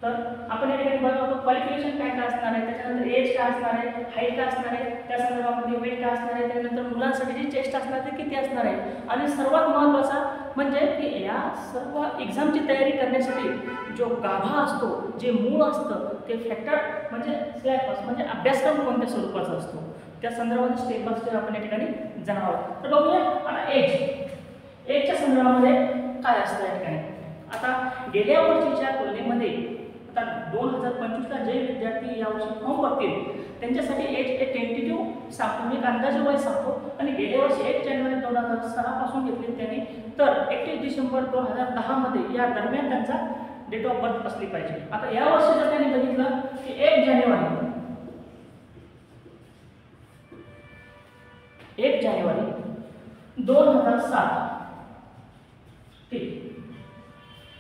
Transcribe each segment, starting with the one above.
तर आपण या ठिकाणी बघा क्वालिफिकेशन काय काय असणार आहे, त्याच्यानंतर एज काय असणार आहे, हाईट काय असणार आहे, त्या संदर्भामध्ये वेट काय असणार आहे, त्यानंतर मुलांसाठी जी चेस्ट असणार ते किती असणार आहे, आणि सर्वात महत्त्वाचा म्हणजे की या सर्व एक्झामची तयारी करण्यासाठी जो गाभा असतो, जे मूळ असतं ते फॅक्टर म्हणजे सिलेबस म्हणजे अभ्यासक्रम कोणत्या स्वरूपाचा असतो त्या संदर्भात स्टेप बाय स्टेप आपण या ठिकाणी जाणार आहोत. तर बघूया आता एजच्या संदर्भामध्ये काय असतं या ठिकाणी. आता गेल्या वर्षीच्या तुलनेमध्ये आता 2025ला जे विद्यार्थी यावर्षी फॉर्म भरतील त्यांच्यासाठी एज एक टेंटेटिव्ह सांगतो, मी एक अंदाजे वय सांगतो. आणि गेल्या वर्षी 1 जानेवारी 2006 पासून घेतली त्यांनी, तर 31 डिसेंबर 2010 मध्ये या दरम्यान त्यांचा डेट ऑफ बर्थ असली पाहिजे. आता या वर्षी जर त्यांनी बघितलं की 1 जानेवारी 2007 ठीक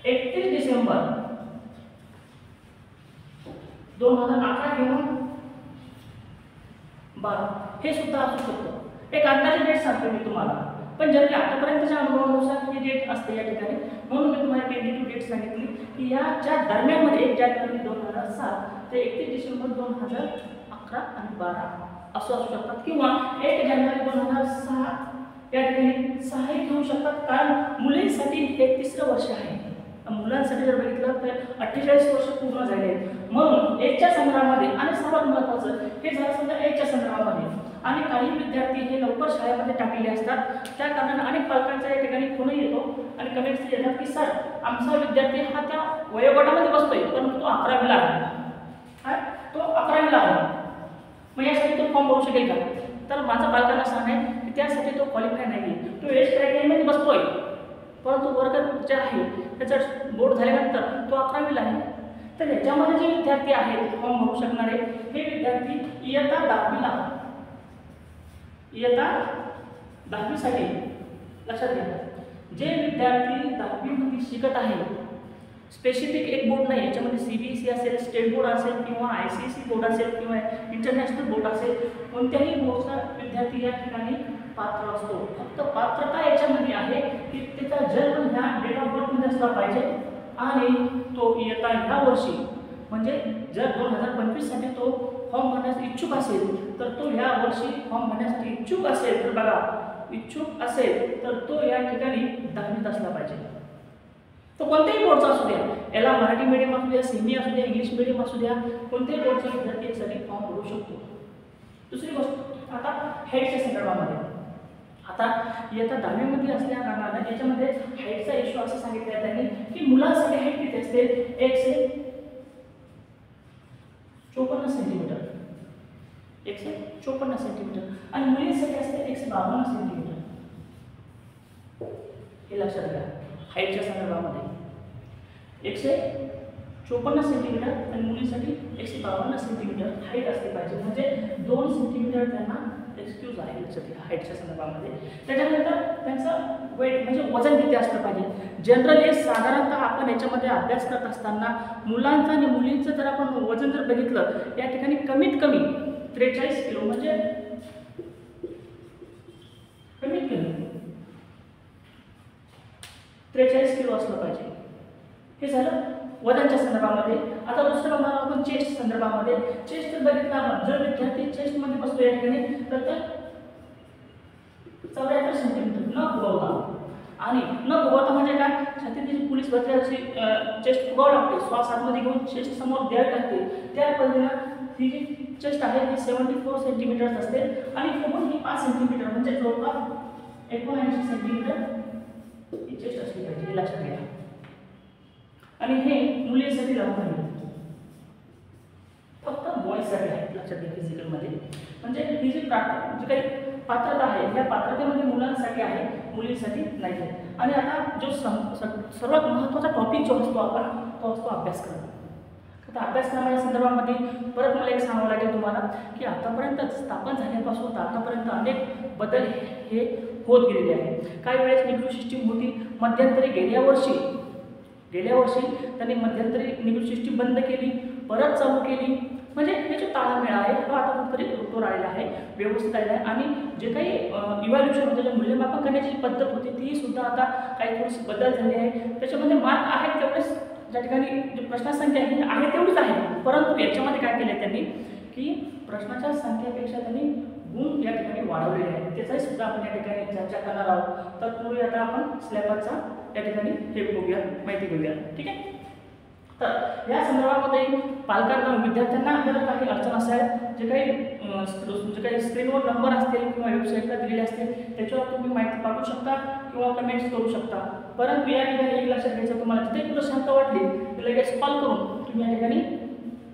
31 डिसेंबर 2011 किंवा 12 हे सुद्धा असू शकतं. एक अंदाजे डेट सांगतो मी तुम्हाला, पण जनरली आतापर्यंतच्या अनुभवानुसार ही डेट असते या ठिकाणी, म्हणून मी तुम्हाला टेंटेटिव्ह डेट सांगितली की याच्या दरम्यानमध्ये 1 जानेवारी 2007 ते 31 डिसेंबर 2011 आणि 12 असं असू शकतात, किंवा 1 जानेवारी 2006 या ठिकाणी 6 घेऊ शकतात, कारण मुलींसाठी हे 3रं वर्ष आहे. मुलांसाठी जर बघितलं तर 48 वर्ष पूर्ण झाले आहेत, म्हणून 1च्या संदर्भामध्ये. आणि सर्वात महत्त्वाचं हे झालं समजा 1च्या संदर्भामध्ये, आणि काही विद्यार्थी हे लवकर शाळेमध्ये टाकलेले असतात, त्या कारणाने अनेक पालकांच्या या ठिकाणी फोन येतो आणि कमेंट्स येतात की सर आमचा विद्यार्थी हा त्या वयोगटामध्ये बसतोय परंतु तो 11वीला आहे, तो 11वीला आहे, मग यासाठी तो फॉर्म भरू शकेल का. तर माझं पालकांना सांगणं आहे की त्यासाठी तो क्वालिफाय नाही आहे, तो एज क्रायटेरियामध्ये बसतोय परंतु वर्ग जे आहे त्याचा बोर्ड झाल्यानंतर तो 11वीला आहे. तर याच्यामध्ये जे विद्यार्थी आहेत फॉर्म भरू शकणारे हे विद्यार्थी इयत्ता 10वीसाठी लक्षात घ्या. जे विद्यार्थी 10वीमध्ये शिकत आहे, स्पेसिफिक एक बोर्ड नाही, याच्यामध्ये CBSE असेल, स्टेट बोर्ड असेल किंवा ICSE बोर्ड असेल किंवा इंटरनॅशनल बोर्ड असेल, कोणत्याही बोर्डचा विद्यार्थी या ठिकाणी पात्र असतो. फक्त पात्रता याच्यामध्ये आहे की त्याचा जन्म ह्या डेट ऑफ बर्थमध्ये असला पाहिजे आणि तो इयत्ता ह्या वर्षी म्हणजे जर 2025साठी तो फॉर्म भरण्यास इच्छुक असेल तर तो ह्या वर्षी फॉर्म भरण्यासाठी इच्छुक असेल, तर बघा इच्छुक असेल तर तो या ठिकाणी 10वीत असला पाहिजे. तो कोणत्याही बोर्डचा असू द्या, याला मराठी मीडियम असू द्या, सेमी असू द्या, इंग्लिश मीडियम असू द्या, कोणत्याही बोर्डचा विद्यार्थी यासाठी फॉर्म भरू शकतो. दुसरी गोष्ट आता हाईटच्या संदर्भामध्ये, आता इयत्ता 10वीमध्ये असल्या कारणाने याच्यामध्ये हाईटचा इश्यू असं सांगितलं आहे त्यांनी की मुलांसाठी हाईट किती असते 154 सेंटीमीटर, 154 सेंटीमीटर, आणि मुलींसाठी असते 152 सेंटीमीटर. हे लक्षात घ्या. हाईटच्या संदर्भामध्ये 154 सेंटीमीटर आणि मुलींसाठी 152 सेंटीमीटर हाईट असली पाहिजे, म्हणजे 2 सेंटीमीटर त्यांना एक्सक्यूज आहे लक्षात घ्या हाईटच्या संदर्भामध्ये. त्याच्यानंतर त्यांचं वेट म्हणजे वजन किती असलं पाहिजे. जनरली साधारणतः आपण याच्यामध्ये अभ्यास करत असताना मुलांचं आणि मुलींचं जर आपण वजन जर बघितलं या ठिकाणी कमीत कमी 43 किलो, म्हणजे कमीत कमी 43 किलो असलं पाहिजे. हे झालं वजनच्या संदर्भामध्ये. आता दुसरं बघणार आपण चेस्ट संदर्भामध्ये. चेस्ट जर बघितलं आपण, जर विद्यार्थी चेस्टमध्ये बसतो या ठिकाणी तर ते 74 सेंटीमीटर न फुगवता, आणि न फुगवता म्हणजे काय, छातीची पोलीस भरती अशी चेस्ट फुगावं लागते, श्वास आतमध्ये घेऊन चेस्ट समोर द्यावी लागते. त्या पद्धतीनं ही जी चेस्ट आहे ती 74 सेंटीमीटर असते, आणि फुगून ही 5 सेंटीमीटर म्हणजे जवळपास 79 सेंटीमीटर ही चेस्ट असली पाहिजे, हे लक्षात घ्या. आणि हे मुलींसाठी लागू आहे, फक्त बॉयजसाठी आहे लक्षात घ्या. फिजिकलमध्ये म्हणजे ही जी काही पात्रता आहे या पात्रतेमध्ये मुलांसाठी आहे, मुलींसाठी नाही आहे. आणि आता जो सर्वात महत्त्वाचा टॉपिक जो असतो आपण तो असतो अभ्यासक्रम. आता अभ्यासक्रमाच्या संदर्भामध्ये परत मला एक सांगावं लागेल तुम्हाला की आतापर्यंत स्थापन झाल्यापासून तर आतापर्यंत अनेक बदल हे होत गेलेले आहे. काही वेळेस निवडणूक सिस्टीम होती, मध्यंतरी गेल्या वर्षी त्यांनी मध्यंतरी निवडणूक सिस्टीम बंद केली, परत चालू केली, म्हणजे हे जो ताळमेळ आहे तो आता कुठेतरी तो राहिला आहे, व्यवस्थित राहिला आहे. आणि जे काही इव्हॅल्युएशन होतं, जे मूल्यमापन करण्याची पद्धत होती ती सुद्धा आता काही थोडीशी बदल झाली आहे. त्याच्यामध्ये मार्क आहेत तेवढेच ज्या ठिकाणी जी प्रश्नसंख्या आहे तेवढीच आहे, परंतु याच्यामध्ये काय केलं त्यांनी की प्रश्नाच्या संख्येपेक्षा त्यांनी गुण या ठिकाणी वाढवलेले आहेत. त्याचाही सुद्धा आपण या ठिकाणी चर्चा करणार आहोत. तर पूर्वी आता आपण सिलेबसचा या ठिकाणी हे बघूया, माहिती घेऊया. ठीक आहे. तर या संदर्भामध्ये पालकांना विद्यार्थ्यांना जर काही अडचण असेल, जे काही स्क्रीनवर नंबर असतील किंवा वेबसाईटला दिलेले असतील त्याच्यावर तुम्ही माहिती पाठवू शकता किंवा कमेंट्स करू शकता. परंतु या ठिकाणी एक लक्षात घ्यायचं, तुम्हाला जिथे कुठं शंका वाटली तर लगेच कॉल करून तुम्ही या ठिकाणी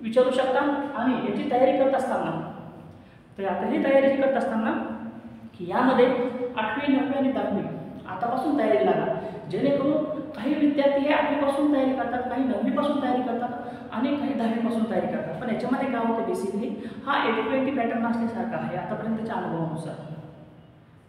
विचारू शकता. आणि याची तयारी करत असताना, तर आता ही तयारी करत असताना की यामध्ये 8वी 9वी आणि 10वी आतापासून तयारी लागा, जेणेकरून काही विद्यार्थी हे 8वीपासून तयारी करतात, काही 9वीपासून तयारी करतात आणि काही 10वीपासून तयारी करतात. पण याच्यामध्ये काय होतं, बेसिकली हा 80-20 पॅटर्न असल्यासारखा आहे आतापर्यंतच्या अनुभवानुसार.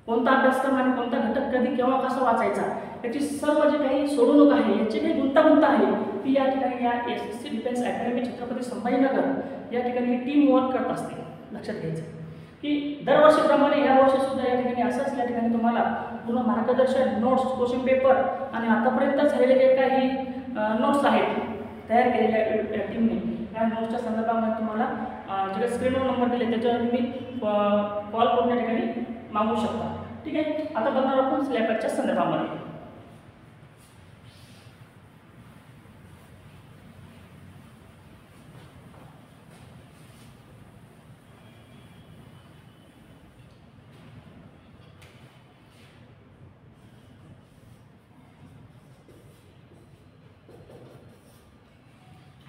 कोणता अभ्यासक्रम आणि कोणता घटक कधी केव्हा कसा वाचायचा याची सर्व जे काही सोडवणूक आहे, याची काही गुंतागुंत आहे ती या ठिकाणी या SSC defence academy Chhatrapati Sambhajinagar या ठिकाणी टीम वर्क करत असते. लक्षात घ्यायचं की दरवर्षीप्रमाणे या वर्षी सुद्धा या ठिकाणी असंच या ठिकाणी तुम्हाला पूर्ण मार्गदर्शन, नोट्स, क्वेश्चन पेपर आणि आतापर्यंत झालेले जे काही नोट्स आहेत तयार केलेल्या या टीमने, या नोट्सच्या संदर्भामध्ये तुम्हाला जे स्क्रीनवर नंबर दिले त्याच्यावर तुम्ही कॉल करून या ठिकाणी मागवू शकता. ठीक आहे. आता बघणार आपण सिलेबसच्या संदर्भामध्ये.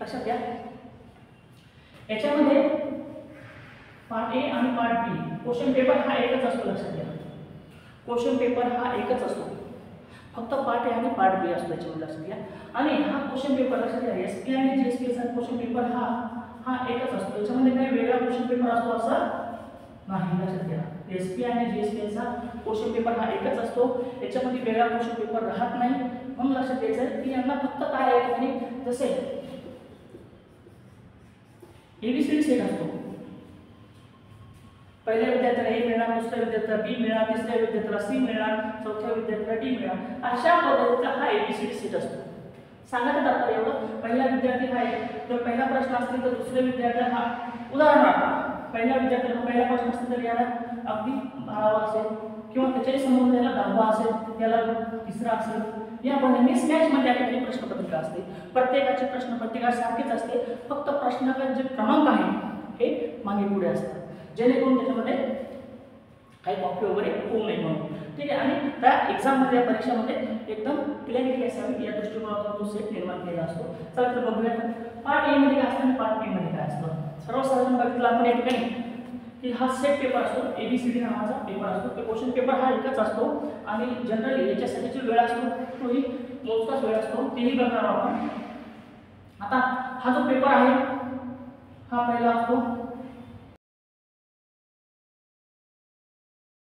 लक्षात घ्या, याच्यामध्ये पार्ट ए आणि पार्ट बी क्वेश्चन पेपर हा एकच असतो. लक्षात घ्या, क्वेश्चन पेपर हा एकच असतो, फक्त पार्ट ए आणि पार्ट बी असतो याच्यामध्ये. लक्षात घ्या. आणि हा क्वेश्चन पेपर लक्षात घ्या, SP आणि GSPचा क्वेश्चन पेपर हा एकच असतो. याच्यामध्ये काही वेगळा क्वेश्चन पेपर असतो असं नाही. लक्षात घ्या, SP आणि GSPचा क्वेश्चन पेपर हा एकच असतो, याच्यामध्ये वेगळा क्वेश्चन पेपर राहत नाही. म्हणून लक्षात घ्यायचं की यांना फक्त काय आहे आणि जसे ABCD सेट असतो, पहिल्या विद्यार्थ्याला A मिळणार, दुसऱ्या विद्यार्थ्याला B मिळणार, तिसऱ्या विद्यार्थ्याला C मिळणार, चौथ्या विद्यार्थ्याला D मिळणार, अशा पद्धतीचा हा ABCD सेट असतो. सांगायचं तात्पर्य एवढं, पहिला विद्यार्थी हा जर पहिला प्रश्न असेल तर दुसऱ्या विद्यार्थ्याला हा उदाहरणार्थ पहिल्या विद्यार्थ्याला पहिला प्रश्न असेल तर याला अगदी 12वा असेल किंवा त्याच्याही समोर त्याला 10वा असेल, त्याला तिसरा असेल. या पद्धतीने मिसमॅचमध्ये या ठिकाणी प्रश्नपत्रिका असते. प्रत्येकाची प्रश्नपत्रिका सारखीच असते, फक्त प्रश्नाचे जे क्रमांक आहे हे मागे पुढे असतात, जेणेकरून त्याच्यामध्ये काही कॉपी वगैरे होऊ नये म्हणून. ठीक आहे. आणि त्या एक्झाममध्ये, या परीक्षेमध्ये एकदम क्लॅरिटी असावी या दृष्टिकोनातून तो सेट निर्माण केला असतो. चला तर बघूया पार्ट ए मध्ये काय असतं आणि पार्ट बी मध्ये काय असतं. सर्वसाधारण बघितलं आपण या ठिकाणी की हा सेट पेपर असतो, ABCD नावाचा पेपर असतो. तो क्वेश्चन पेपर हा एकच असतो आणि जनरली याच्यासाठीची वेळ असतो तोही मोजकाच वेळ असतो, तेही बघणार आपण. आता हा जो पेपर आहे हा पहिला असतो